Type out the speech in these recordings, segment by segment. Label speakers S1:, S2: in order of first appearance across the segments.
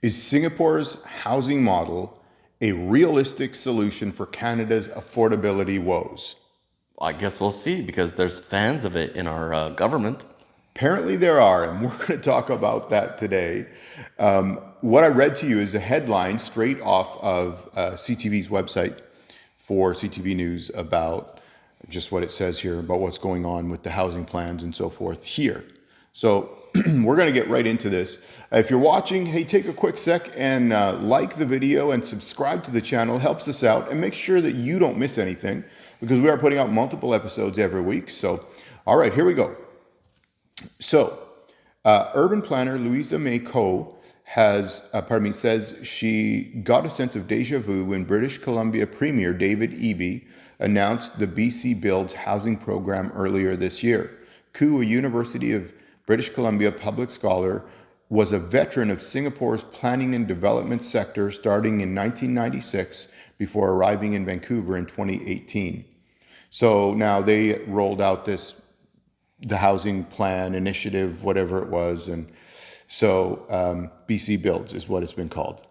S1: Is Singapore's housing model a realistic solution for Canada's affordability woes?
S2: I guess we'll see, because there's fans of it in our government.
S1: Apparently there are, and we're going to talk about that today. What I read to you is a headline straight off of CTV's website for CTV News about just what it says here about what's going on with the housing plans and so forth here. So we're going to get right into this. If you're watching, hey, take a quick sec and like the video and subscribe to the channel. It helps us out, and make sure that you don't miss anything, because we are putting out multiple episodes every week. So, all right, here we go. So, urban planner Louisa May Coe says she got a sense of deja vu when British Columbia Premier David Eby announced the BC Builds housing program earlier this year. Coe, a University of British Columbia public scholar, was a veteran of Singapore's planning and development sector starting in 1996 before arriving in Vancouver in 2018. So now they rolled out the housing plan initiative, whatever it was. And so BC Builds is what it's been called.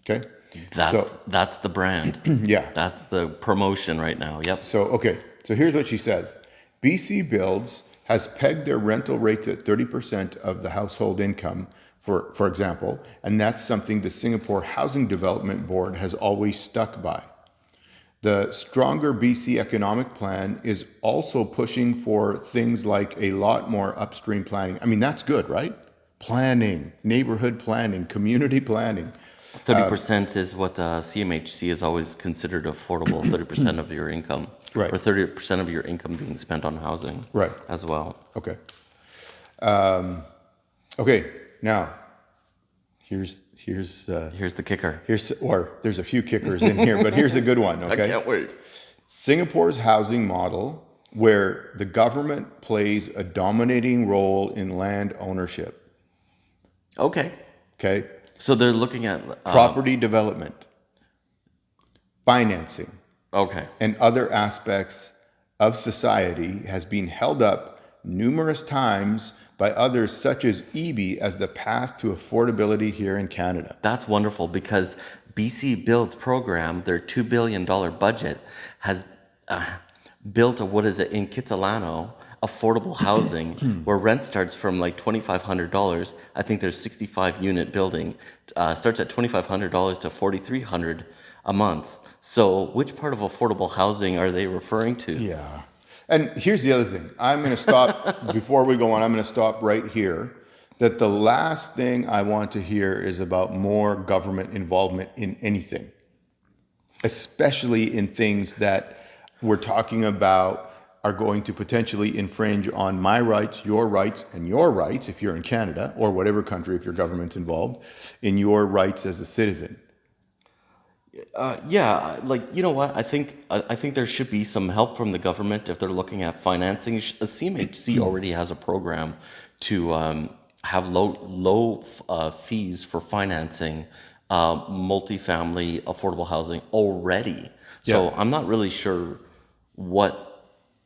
S1: Okay.
S2: That's the brand.
S1: Yeah.
S2: That's the promotion right now. Yep.
S1: So here's what she says. BC Builds has pegged their rental rates at 30% of the household income, for example, and that's something the Singapore Housing Development Board has always stuck by. The Stronger BC Economic Plan is also pushing for things like a lot more upstream planning. I mean, that's good, right? Planning, neighborhood planning, community planning.
S2: 30% is what the CMHC has always considered affordable, 30% of your income.
S1: Right.
S2: Or 30% of your income being spent on housing.
S1: Right.
S2: As well.
S1: Okay. Now, here's
S2: the kicker.
S1: There's a few kickers in here, but here's a good one, okay?
S2: I can't wait.
S1: Singapore's housing model, where the government plays a dominating role in land ownership.
S2: Okay.
S1: Okay?
S2: So they're looking at...
S1: property development, financing,
S2: okay,
S1: and other aspects of society has been held up numerous times by others such as Eby as the path to affordability here in Canada.
S2: That's wonderful, because BC Build program, their $2 billion budget, has built in Kitsilano, affordable housing where rent starts from like $2,500. I think there's 65 unit building, starts at $2,500 to $4,300 a month. So which part of affordable housing are they referring to?
S1: Yeah. And here's the other thing. I'm going to stop, before we go on, I'm going to stop right here, that the last thing I want to hear is about more government involvement in anything, especially in things that we're talking about are going to potentially infringe on my rights, and your rights, if you're in Canada, or whatever country, if your government's involved, in your rights as a citizen.
S2: Yeah, like, you know what? I think there should be some help from the government if they're looking at financing. The CMHC already has a program to have low fees for financing multifamily affordable housing already. So
S1: Yeah.
S2: I'm not really sure what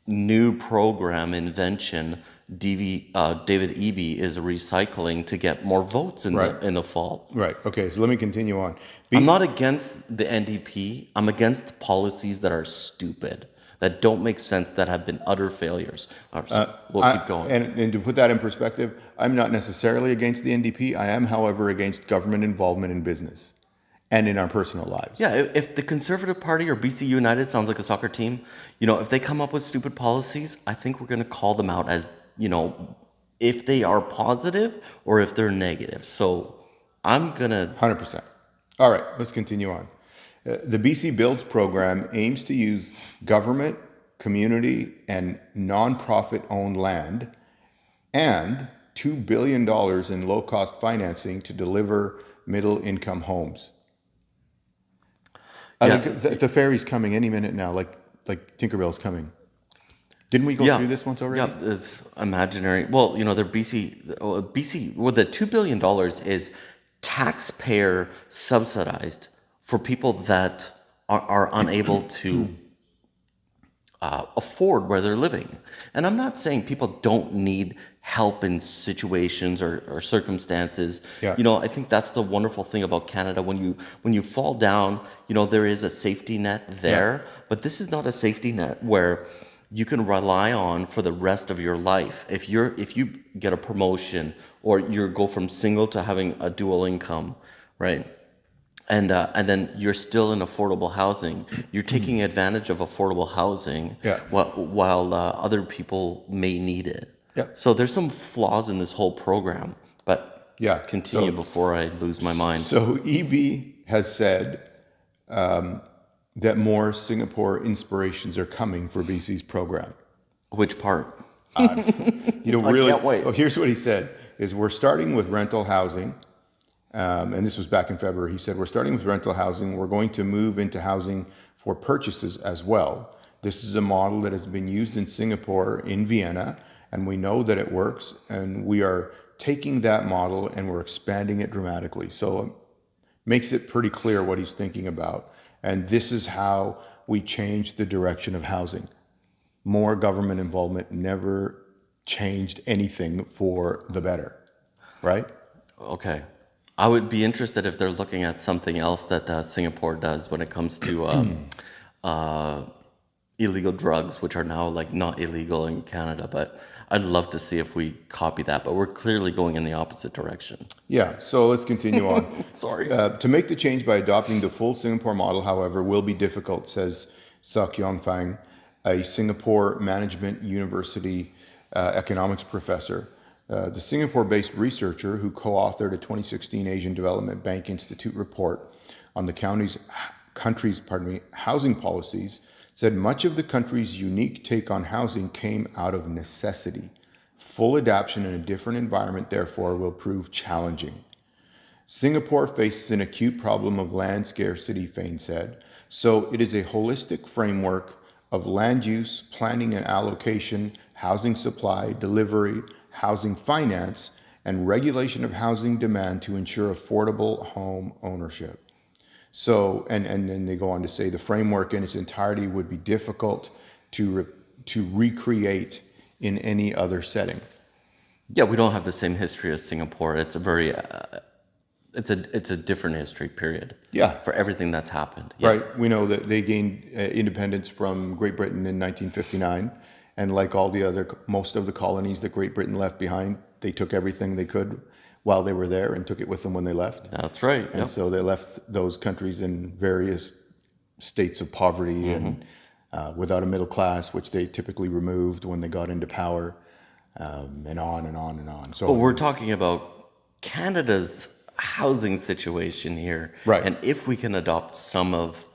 S2: new program invention David Eby is recycling to get more votes in the fall.
S1: Right. Okay. So let me continue on.
S2: I'm not against the NDP. I'm against policies that are stupid, that don't make sense, that have been utter failures. We'll keep going.
S1: And to put that in perspective, I'm not necessarily against the NDP. I am, however, against government involvement in business and in our personal lives.
S2: Yeah, if the Conservative Party or BC United sounds like a soccer team, if they come up with stupid policies, I think we're going to call them out as, if they are positive or if they're negative. So I'm going to...
S1: 100%. All right, let's continue on. The BC Builds program aims to use government, community, and nonprofit-owned land and $2 billion in low-cost financing to deliver middle-income homes. I think the ferry's coming any minute now, like Tinkerbell's coming. Didn't we go through this once already?
S2: Yeah, it's imaginary. Well, they're BC, well, the $2 billion is taxpayer subsidized for people that are unable to afford where they're living. And I'm not saying people don't need help in situations or circumstances.
S1: Yeah.
S2: I think that's the wonderful thing about Canada. When you fall down, there is a safety net there, but this is not a safety net where you can rely on for the rest of your life. If you get a promotion or you go from single to having a dual income, right? And then you're still in affordable housing. You're taking advantage of affordable housing while other people may need it.
S1: Yeah.
S2: So there's some flaws in this whole program. But continue
S1: So,
S2: before I lose my mind.
S1: So EB has said that more Singapore inspirations are coming for BC's program.
S2: Which part?
S1: Really.
S2: can't wait.
S1: Oh, here's what he said: is we're starting with rental housing. And this was back in February. He said, we're starting with rental housing. We're going to move into housing for purchases as well. This is a model that has been used in Singapore, in Vienna, and we know that it works. And we are taking that model and we're expanding it dramatically. So it makes it pretty clear what he's thinking about. And this is how we change the direction of housing. More government involvement never changed anything for the better, right?
S2: Okay. I would be interested if they're looking at something else that Singapore does when it comes to illegal drugs, which are now not illegal in Canada. But I'd love to see if we copy that. But we're clearly going in the opposite direction.
S1: Yeah, so let's continue on.
S2: Sorry.
S1: To make the change by adopting the full Singapore model, however, will be difficult, says Sok Yong Fang, a Singapore Management University economics professor. The Singapore-based researcher who co-authored a 2016 Asian Development Bank Institute report on the country's housing policies said much of the country's unique take on housing came out of necessity. Full adaptation in a different environment, therefore, will prove challenging. Singapore faces an acute problem of land scarcity, Fain said, so it is a holistic framework of land use, planning and allocation, housing supply, delivery, housing finance, and regulation of housing demand to ensure affordable home ownership. So, and then they go on to say the framework in its entirety would be difficult to recreate in any other setting.
S2: Yeah, we don't have the same history as Singapore. It's a very, it's a different history, period.
S1: Yeah.
S2: For everything that's happened. Yeah.
S1: Right. We know that they gained independence from Great Britain in 1959. And like most of the colonies that Great Britain left behind, they took everything they could while they were there and took it with them when they left.
S2: That's right.
S1: And so they left those countries in various states of poverty and without a middle class, which they typically removed when they got into power, and on and on and on. So,
S2: but we're talking about Canada's housing situation here.
S1: Right.
S2: And if we can adopt some of,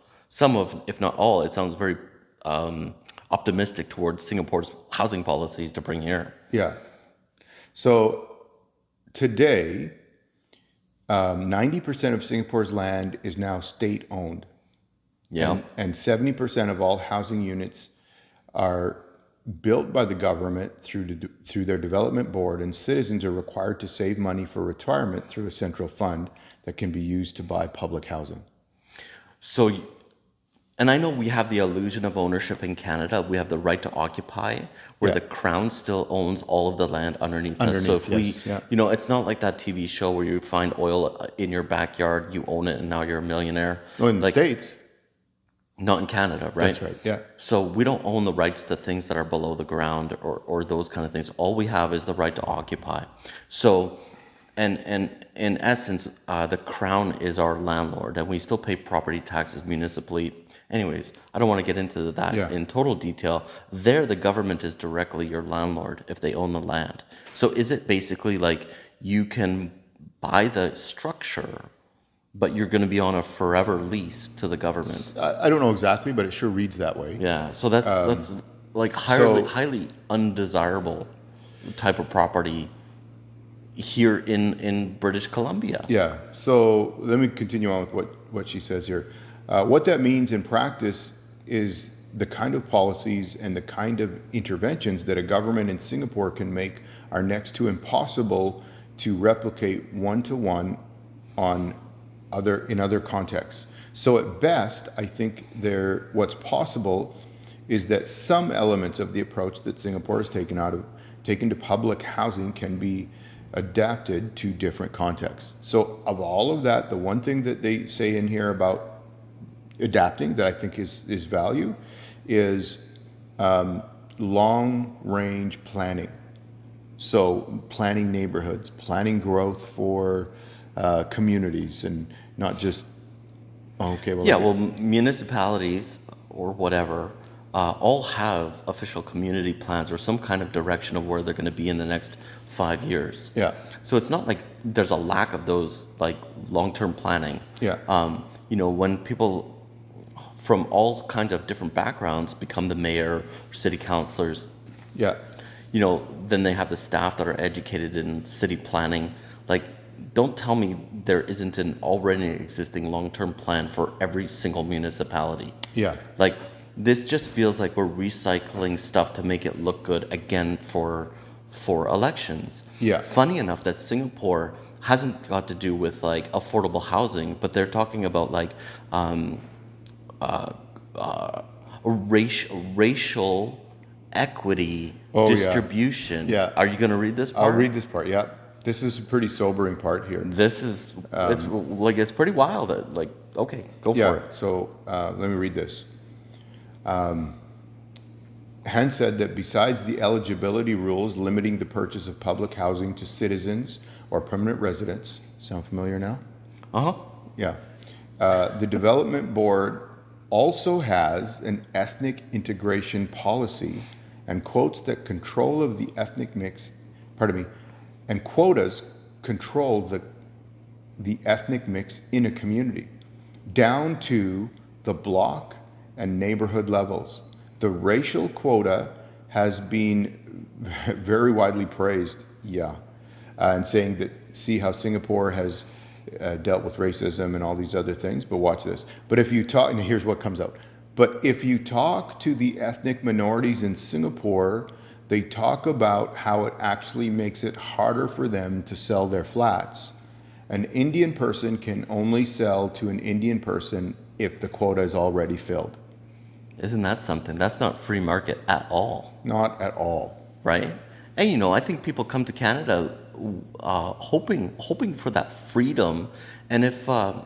S2: if not all, it sounds very optimistic towards Singapore's housing policies to bring here.
S1: Yeah. So today, 90% of Singapore's land is now state-owned.
S2: Yeah.
S1: And 70% of all housing units are built by the government through their development board, and citizens are required to save money for retirement through a central fund that can be used to buy public housing.
S2: So, and I know we have the illusion of ownership in Canada. We have the right to occupy, where the Crown still owns all of the land underneath us. So if it's not like that TV show where you find oil in your backyard, you own it, and now you're a millionaire.
S1: Well, in the States.
S2: Not in Canada, right?
S1: That's right, yeah.
S2: So we don't own the rights to things that are below the ground or those kind of things. All we have is the right to occupy. So, and in essence, the Crown is our landlord, and we still pay property taxes municipally. Anyways, I don't want to get into that in total detail. There, the government is directly your landlord if they own the land. So is it basically like you can buy the structure, but you're going to be on a forever lease to the government?
S1: I don't know exactly, but it sure reads that way.
S2: Yeah, so that's like highly undesirable type of property here in British Columbia.
S1: Yeah, so let me continue on with what she says here. What that means in practice is the kind of policies and the kind of interventions that a government in Singapore can make are next to impossible to replicate one-to-one in other contexts. So at best, I think what's possible is that some elements of the approach that Singapore has taken to public housing can be adapted to different contexts. So of all of that, the one thing that they say in here about adapting that I think is value is long range planning. So planning neighborhoods, planning growth for communities, and not just
S2: Yeah, well, municipalities or whatever all have official community plans or some kind of direction of where they're going to be in the next 5 years.
S1: Yeah.
S2: So it's not like there's a lack of those like long-term planning.
S1: Yeah.
S2: When people from all kinds of different backgrounds become the mayor or city councilors,
S1: Yeah.
S2: then they have the staff that are educated in city planning. Like, don't tell me there isn't an already existing long-term plan for every single municipality.
S1: Yeah.
S2: Like, this just feels like we're recycling stuff to make it look good again for elections.
S1: Yeah.
S2: Funny enough that Singapore hasn't got to do with like affordable housing, but they're talking about like racial equity distribution.
S1: Yeah.
S2: Are you going to read this part?
S1: I'll read this part. Yeah. This is a pretty sobering part here.
S2: This is it's pretty wild. Like, okay, go for it.
S1: So let me read this. Han said that besides the eligibility rules limiting the purchase of public housing to citizens or permanent residents, sound familiar now?
S2: Uh-huh.
S1: Yeah. The development board also has an ethnic integration policy and quotes that control of the ethnic mix, and quotas control the ethnic mix in a community down to the block and neighborhood levels. The racial quota has been very widely praised, and saying that see how Singapore has dealt with racism and all these other things, but watch this. But if you talk, and here's what comes out, but if you talk to the ethnic minorities in Singapore, they talk about how it actually makes it harder for them to sell their flats. An Indian person can only sell to an Indian person if the quota is already filled.
S2: Isn't that something? That's not free market at all.
S1: Not at all.
S2: Right? And I think people come to Canada hoping for that freedom. And if a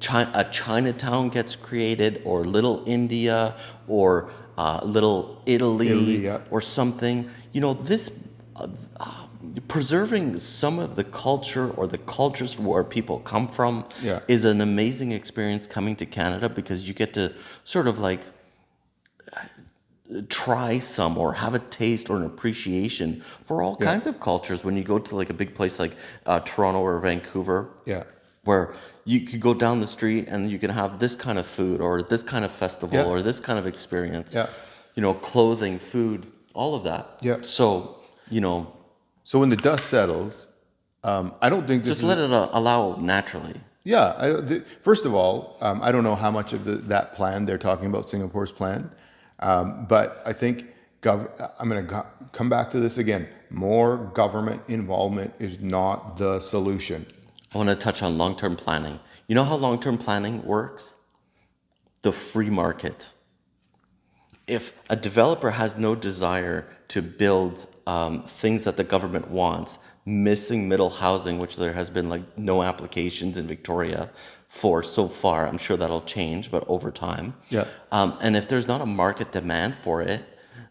S2: Chinatown gets created, or Little India, or Little Italy, or something, this preserving some of the culture or the cultures where people come from is an amazing experience coming to Canada, because you get to sort of like try some or have a taste or an appreciation for all kinds of cultures when you go to like a big place like Toronto or Vancouver, where you could go down the street and you can have this kind of food or this kind of festival or this kind of experience, clothing, food, all of that. So,
S1: So when the dust settles, I don't think this
S2: just let it allow naturally.
S1: First of all, I don't know how much of that plan they're talking about, Singapore's plan, but I think I'm going to come back to this again. More government involvement is not the solution.
S2: I want to touch on long-term planning. You know how long-term planning works? The free market. If a developer has no desire to build things that the government wants, missing middle housing, which there has been like no applications in Victoria for so far, I'm sure that'll change, but over time. And if there's not a market demand for it,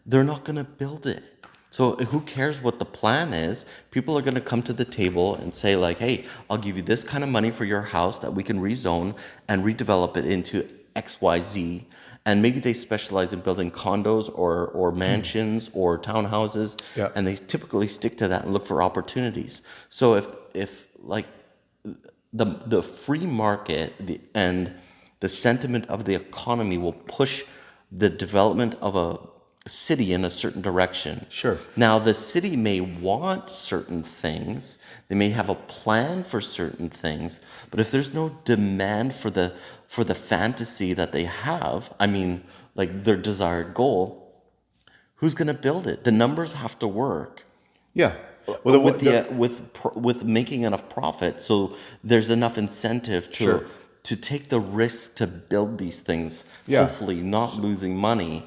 S2: they're not going to build it. So who cares what the plan is? People are going to come to the table and say like, hey, I'll give you this kind of money for your house that we can rezone and redevelop it into XYZ. And maybe they specialize in building condos or mansions or townhouses, and they typically stick to that and look for opportunities. So if like the free market and the sentiment of the economy will push the development of a city in a certain direction.
S1: Sure.
S2: Now the city may want certain things, they may have a plan for certain things, but if there's no demand for the fantasy that they have, I mean, like their desired goal, who's going to build it? The numbers have to work.
S1: Well,
S2: with making enough profit, so there's enough incentive to to take the risk to build these things,
S1: Yeah.
S2: hopefully not losing money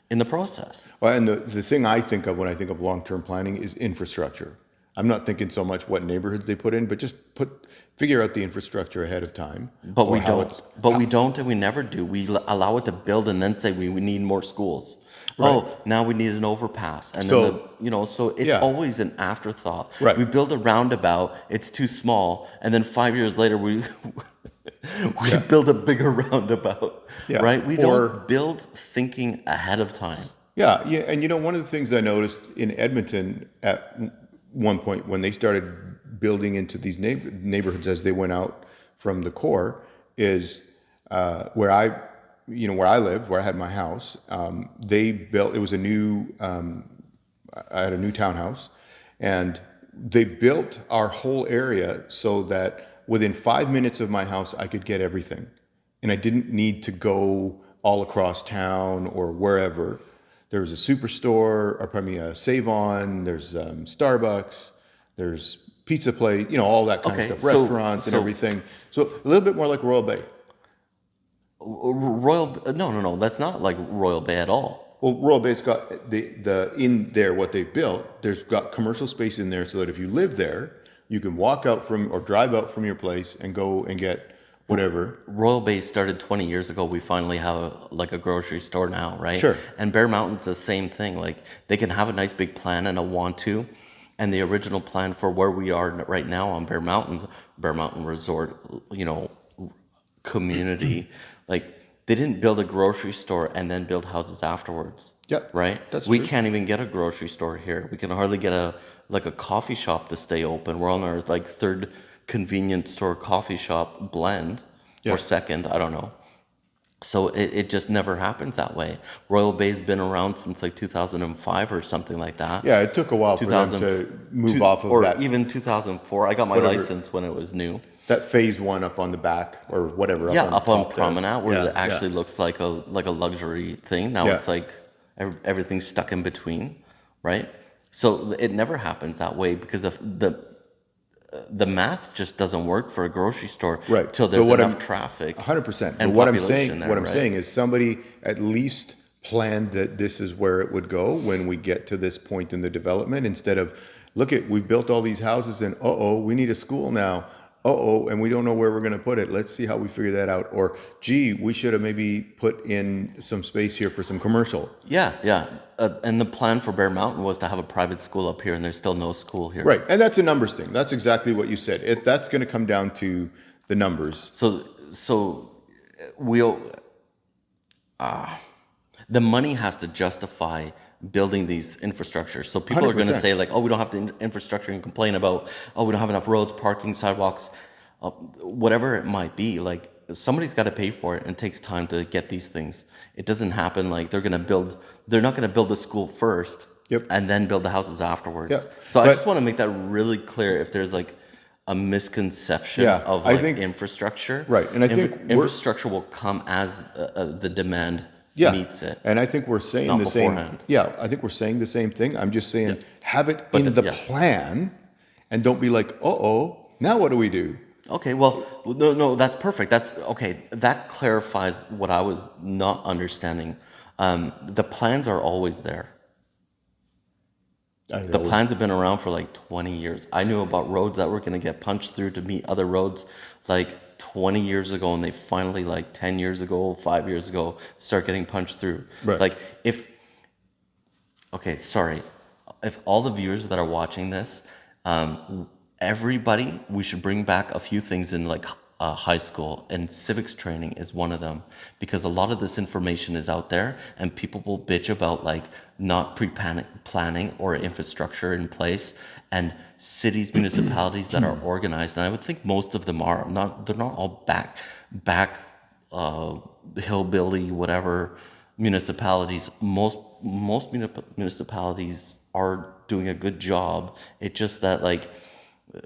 S2: in the process.
S1: Well, and the thing I think of when I think of long-term planning is infrastructure. I'm not thinking so much what neighborhoods they put in, but just figure out the infrastructure ahead of time.
S2: But
S1: or
S2: we
S1: how
S2: don't.
S1: it's-
S2: But we don't, and we never do. We allow it to build, and then say we need more schools.
S1: Right.
S2: Oh, now we need an overpass, and
S1: So-
S2: then so it's
S1: Yeah.
S2: always an afterthought.
S1: Right.
S2: We build a roundabout; it's too small, and then 5 years later we build a bigger roundabout.
S1: Yeah.
S2: Right? We
S1: Or-
S2: don't build thinking ahead of time.
S1: Yeah, and one of the things I noticed in Edmonton at one point when they started building into these neighborhoods as they went out from the core is where I lived, where I had my house. They built. It was a new. I had a new townhouse, and they built our whole area so that within 5 minutes of my house, I could get everything, and I didn't need to go all across town or wherever. There was a superstore, or pardon me, a Save-On. There's Starbucks. There's pizza place. All that kind of
S2: Okay,
S1: stuff.
S2: so-
S1: Restaurants and
S2: so-
S1: everything. So a little bit more like Royal Bay.
S2: No, that's not like Royal Bay at all.
S1: Well, Royal Bay's got the in there what they built. There's got commercial space in there so that if you live there, you can walk out from or drive out from your place and go and get whatever.
S2: Royal Bay started 20 years ago. We finally have a grocery store now, right?
S1: Sure.
S2: And Bear Mountain's the same thing. Like they can have a nice big plan and a want to. And the original plan for where we are right now on Bear Mountain Resort, community, like they didn't build a grocery store and then build houses afterwards.
S1: Yeah,
S2: Right?
S1: that's
S2: we
S1: true.
S2: can't even get a grocery store here. We can hardly get a coffee shop to stay open. We're on our third convenience store coffee shop blend
S1: Yeah.
S2: or second, I don't know. So it just never happens that way. Royal Bay's been around since 2005 or something like that.
S1: Yeah, it took a while for them to move off of
S2: or
S1: that.
S2: even 2004. I got my
S1: Whatever.
S2: license when it was new.
S1: That phase one up on the back or whatever.
S2: Yeah, up on
S1: top there.
S2: Promenade where
S1: Yeah,
S2: it actually looks like a luxury thing. Now
S1: Yeah.
S2: it's like everything's stuck in between, right? So it never happens that way because of the math just doesn't work for a grocery store
S1: Right.
S2: till there's
S1: But what
S2: enough
S1: I'm-
S2: traffic.
S1: 100%. But
S2: and
S1: what I'm
S2: population
S1: saying,
S2: there,
S1: what I'm
S2: right?
S1: saying is somebody at least planned that this is where it would go when we get to this point in the development. Instead of, we've built all these houses and we need a school now. And we don't know where we're going to put it. Let's see how we figure that out. Or, gee, we should have maybe put in some space here for some commercial.
S2: Yeah. And the plan for Bear Mountain was to have a private school up here, and there's still no school here.
S1: Right, and that's a numbers thing. That's exactly what you said. That's going to come down to the numbers.
S2: So we'll the money has to justify building these infrastructures. So people are going to
S1: 100%.
S2: say we don't have the infrastructure, and complain about we don't have enough roads, parking, sidewalks, whatever it might be. Like somebody's got to pay for it, and it takes time to get these things. It doesn't happen like they're not going to build the school first.
S1: Yep.
S2: And then build the houses afterwards.
S1: Yep.
S2: So I
S1: But-
S2: just want to make that really clear. If there's a misconception
S1: Yeah,
S2: of
S1: I think-
S2: infrastructure,
S1: Right, and I think we're-
S2: infrastructure will come as the demand
S1: Yeah,
S2: meets it.
S1: and I think we're saying
S2: Not
S1: the same.
S2: beforehand.
S1: Yeah, I think we're saying the same thing. I'm just saying have it in the
S2: yeah.
S1: plan, and don't be like, now what do we do?
S2: Okay, well, no, that's perfect. That's okay. That clarifies what I was not understanding. The plans are always there. The plans have been around for 20 years. I knew about roads that were going to get punched through to meet other roads 20 years ago, and they finally 10 years ago, 5 years ago, start getting punched through.
S1: Right.
S2: If all the viewers that are watching this, everybody, we should bring back a few things in high school, and civics training is one of them, because a lot of this information is out there and people will bitch about not planning or infrastructure in place, and cities, municipalities that are organized, and I would think most of them are not, they're not all back hillbilly whatever municipalities. Most municipalities are doing a good job. It's just that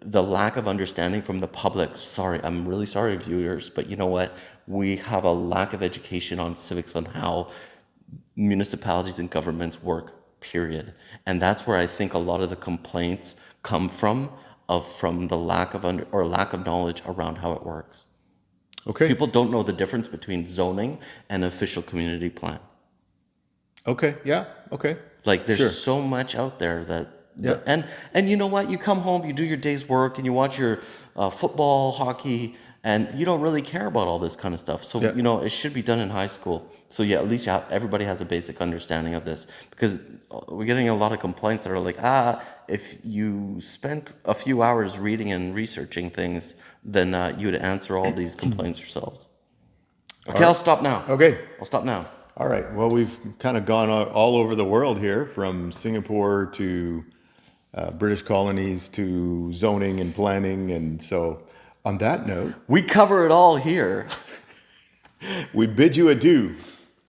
S2: the lack of understanding from the public. Sorry, I'm really sorry, viewers, but you know what? We have a lack of education on civics, on how municipalities and governments work, period. And that's where I think a lot of the complaints come from the lack of lack of knowledge around how it works.
S1: Okay.
S2: People don't know the difference between zoning and official community plan.
S1: Okay. Yeah. Okay.
S2: Like there's
S1: Sure.
S2: so much out there that,
S1: Yeah.
S2: and you know what? You come home, you do your day's work, and you watch your football, hockey, and you don't really care about all this kind of stuff. So
S1: Yeah.
S2: it should be done in high school. So yeah, at least everybody has a basic understanding of this, because we're getting a lot of complaints that are like, if you spent a few hours reading and researching things, then you would answer all these complaints yourselves. Okay, I'll stop now.
S1: Okay.
S2: I'll stop now.
S1: All right. Well, we've kind of gone all over the world here, from Singapore to British colonies to zoning and planning. And so, on that note,
S2: We cover it all here.
S1: we bid you adieu.